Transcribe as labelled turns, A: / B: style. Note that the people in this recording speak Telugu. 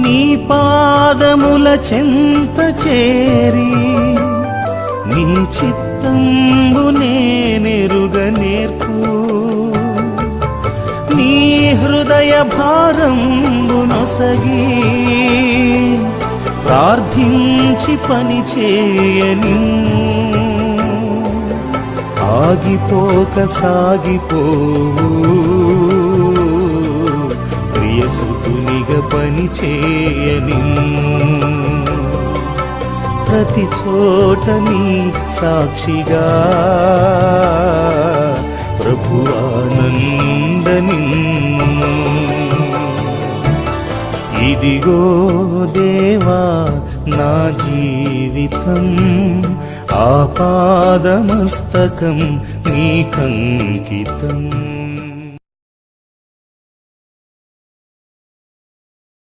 A: నీ పాదముల చెంత చేరి నీ చిత్తంబు నేనెరుగ నేర్పు. నీ హృదయ భారంబు నొసగి ప్రార్థించి పని చేయనిమ్ము. ఆగిపోక సాగిపోవు ప్రియసుతునిగా పని చేయనిమ్ము. ప్రతి చోట నీ సాక్షిగా ప్రభువానందనిమ్ము. ఇదిగో దేవా నా జీవితం ఆపాదమస్తకం నీకంకితం.